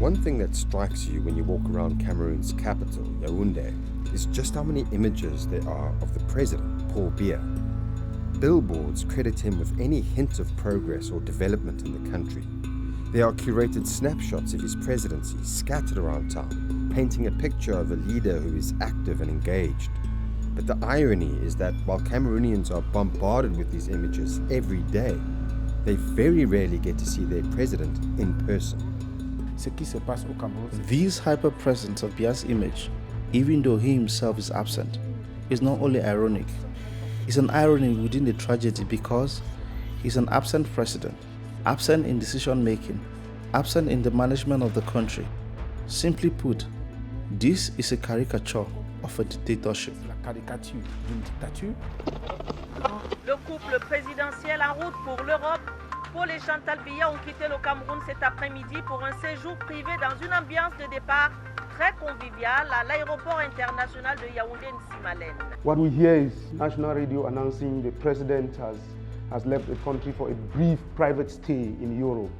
One thing that strikes you when you walk around Cameroon's capital, Yaoundé, is just how many images there are of the president, Paul Biya. Billboards credit him with any hint of progress or development in the country. There are curated snapshots of his presidency scattered around town, painting a picture of a leader who is active and engaged. But the irony is that while Cameroonians are bombarded with these images every day, they very rarely get to see their president in person. This hyper-presence of Biya's image, even though he himself is absent, is not only ironic. It's an irony within the tragedy because he's an absent president, absent in decision-making, absent in the management of the country. Simply put, this is a caricature of a dictatorship. Le couple présidentiel en route pour l'Europe, Paul et Chantal Biya ont quitté le Cameroun cet après-midi pour un séjour privé dans une ambiance de départ très conviviale à l'aéroport international de Yaoundé-Nsimalen. What we hear is national radio announcing the president has left the country for a brief private stay in Europe.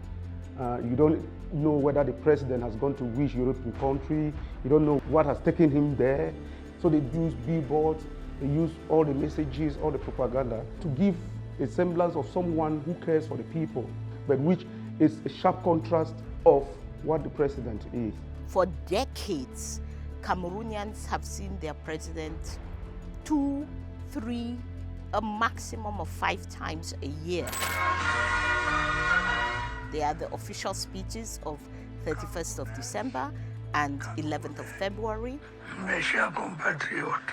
You don't know whether the president has gone to which European country. You don't know what has taken him there. So they use billboards, they use all the messages, all the propaganda to give a semblance of someone who cares for the people, but which is a sharp contrast of what the president is. For decades, Cameroonians have seen their president 2, 3, a maximum of 5 times a year. They are the official speeches of 31st of December and 11th of February. Mes chers compatriotes,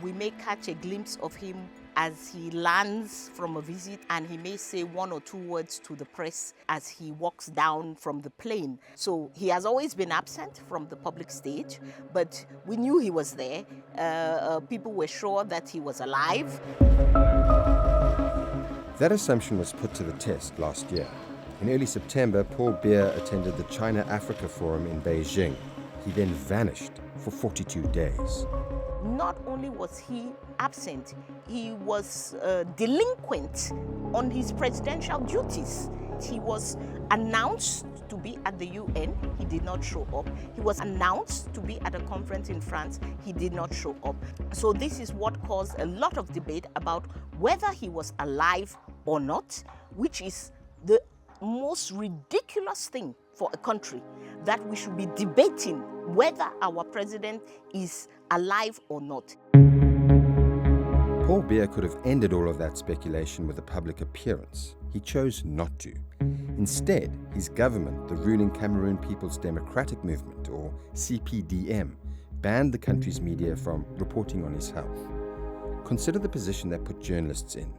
we may catch a glimpse of him as he lands from a visit, and he may say 1 or 2 words to the press as he walks down from the plane. So he has always been absent from the public stage, but we knew he was there. People were sure that he was alive. That assumption was put to the test last year. In early September, Paul Biya attended the China-Africa Forum in Beijing. He then vanished for 42 days. Not only was he absent, he was delinquent on his presidential duties. He was announced to be at the UN, he did not show up. He was announced to be at a conference in France, he did not show up. So this is what caused a lot of debate about whether he was alive or not, which is the most ridiculous thing for a country, that we should be debating whether our president is alive or not. Paul Biya could have ended all of that speculation with a public appearance. He chose not to. Instead, his government, the ruling Cameroon People's Democratic Movement, or CPDM, banned the country's media from reporting on his health. Consider the position that put journalists in.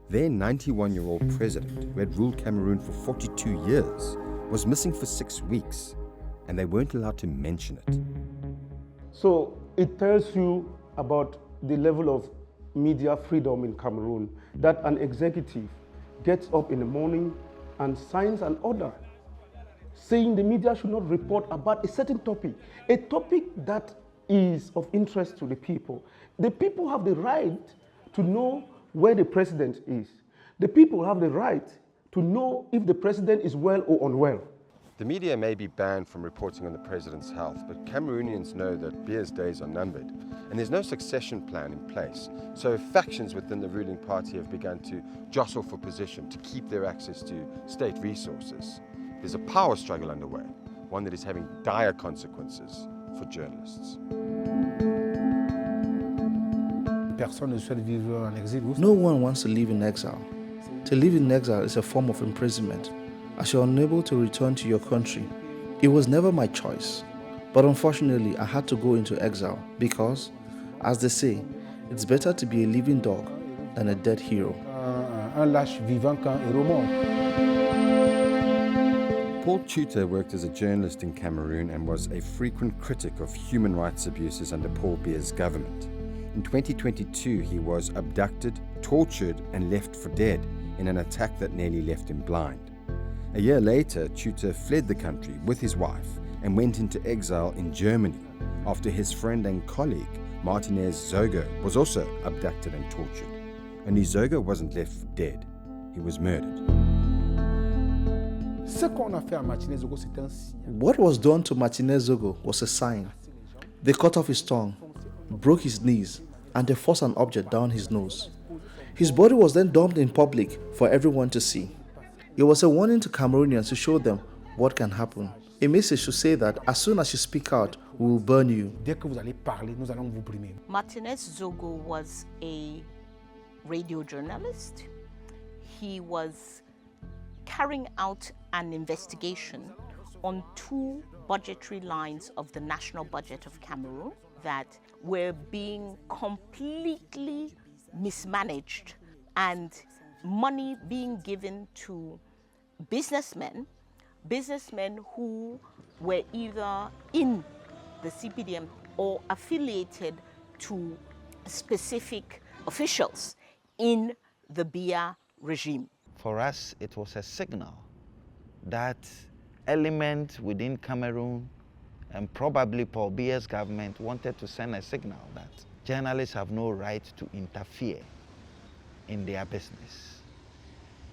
Their 91-year-old president, who had ruled Cameroon for 42 years, was missing for 6 weeks, and they weren't allowed to mention it. So it tells you about the level of media freedom in Cameroon, that an executive gets up in the morning and signs an order saying the media should not report about a certain topic, a topic that is of interest to the people. The people have the right to know where the president is. The people have the right to know if the president is well or unwell. The media may be banned from reporting on the president's health, but Cameroonians know that Biya's days are numbered, and there's no succession plan in place. So factions within the ruling party have begun to jostle for position to keep their access to state resources. There's a power struggle underway, one that is having dire consequences for journalists. No one wants to live in exile. To live in exile is a form of imprisonment, as you're unable to return to your country. It was never my choice, but unfortunately I had to go into exile because, as they say, it's better to be a living dog than a dead hero. Paul Chouta worked as a journalist in Cameroon and was a frequent critic of human rights abuses under Paul Biya's government. In 2022, he was abducted, tortured, and left for dead in an attack that nearly left him blind. A year later, Chouta fled the country with his wife and went into exile in Germany after his friend and colleague, Martinez Zogo, was also abducted and tortured. Only Zogo wasn't left for dead, he was murdered. Ce qu'on a fait à Martinez Zogo, c'est un signe. What was done to Martinez Zogo was a sign. They cut off his tongue, broke his knees, and they forced an object down his nose. His body was then dumped in public for everyone to see. It was a warning to Cameroonians to show them what can happen. A message to say that as soon as you speak out, we will burn you. Dès que vous allez parler, nous allons vous brimer. Martinez Zogo was a radio journalist. He was carrying out an investigation on 2 budgetary lines of the national budget of Cameroon that were being completely mismanaged and money being given to businessmen who were either in the CPDM or affiliated to specific officials in the Biya regime. For us, it was a signal that elements within Cameroon and probably Paul Biya's government wanted to send a signal that journalists have no right to interfere in their business.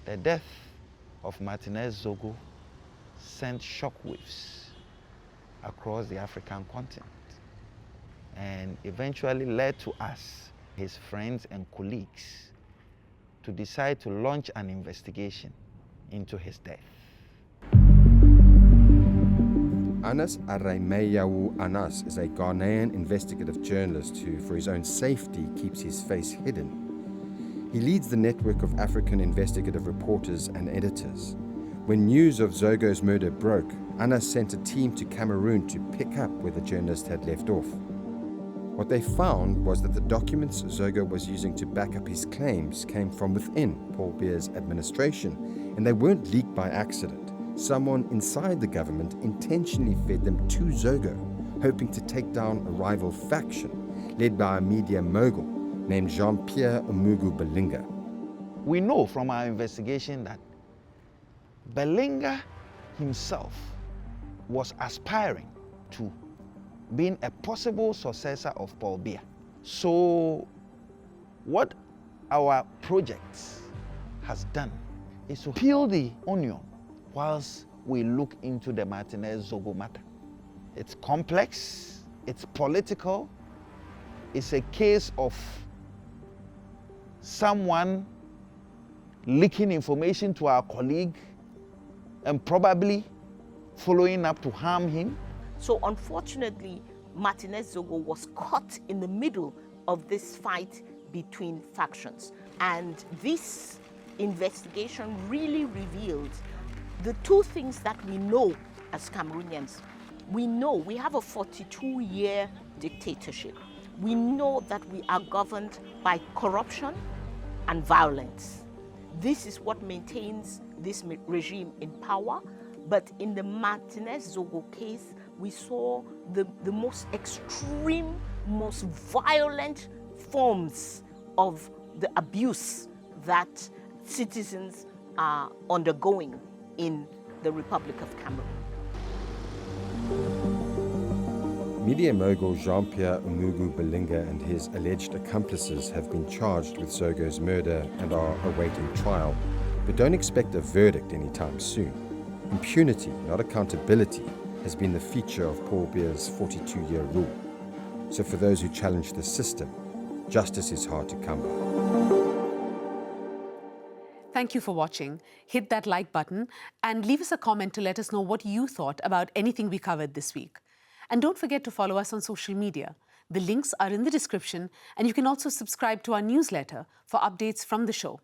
The death of Martinez Zogo sent shockwaves across the African continent and eventually led to us, his friends and colleagues, to decide to launch an investigation into his death. Anas Aremeyaw Anas is a Ghanaian investigative journalist who, for his own safety, keeps his face hidden. He leads the network of African investigative reporters and editors. When news of Zogo's murder broke, Anas sent a team to Cameroon to pick up where the journalist had left off. What they found was that the documents Zogo was using to back up his claims came from within Paul Biya's administration, and they weren't leaked by accident. Someone inside the government intentionally fed them to Zogo, hoping to take down a rival faction led by a media mogul named Jean-Pierre Umugu Belinga. We know from our investigation that Belinga himself was aspiring to being a possible successor of Paul Biya. So what our project has done is to peel the onion whilst we look into the Martinez Zogo matter. It's complex, it's political, it's a case of someone leaking information to our colleague and probably following up to harm him. So unfortunately, Martinez Zogo was caught in the middle of this fight between factions. And this investigation really revealed the 2 things that we know as Cameroonians. We know we have a 42-year dictatorship. We know that we are governed by corruption and violence. This is what maintains this regime in power. But in the Martinez Zogo case, we saw the most extreme, most violent forms of the abuse that citizens are undergoing in the Republic of Cameroon. Media mogul Jean-Pierre Umugu Belinga and his alleged accomplices have been charged with Zogo's murder and are awaiting trial, but don't expect a verdict anytime soon. Impunity, not accountability, has been the feature of Paul Biya's 42-year rule. So for those who challenge the system, justice is hard to come by. Thank you for watching. Hit that like button and leave us a comment to let us know what you thought about anything we covered this week. And don't forget to follow us on social media. The links are in the description, and you can also subscribe to our newsletter for updates from the show.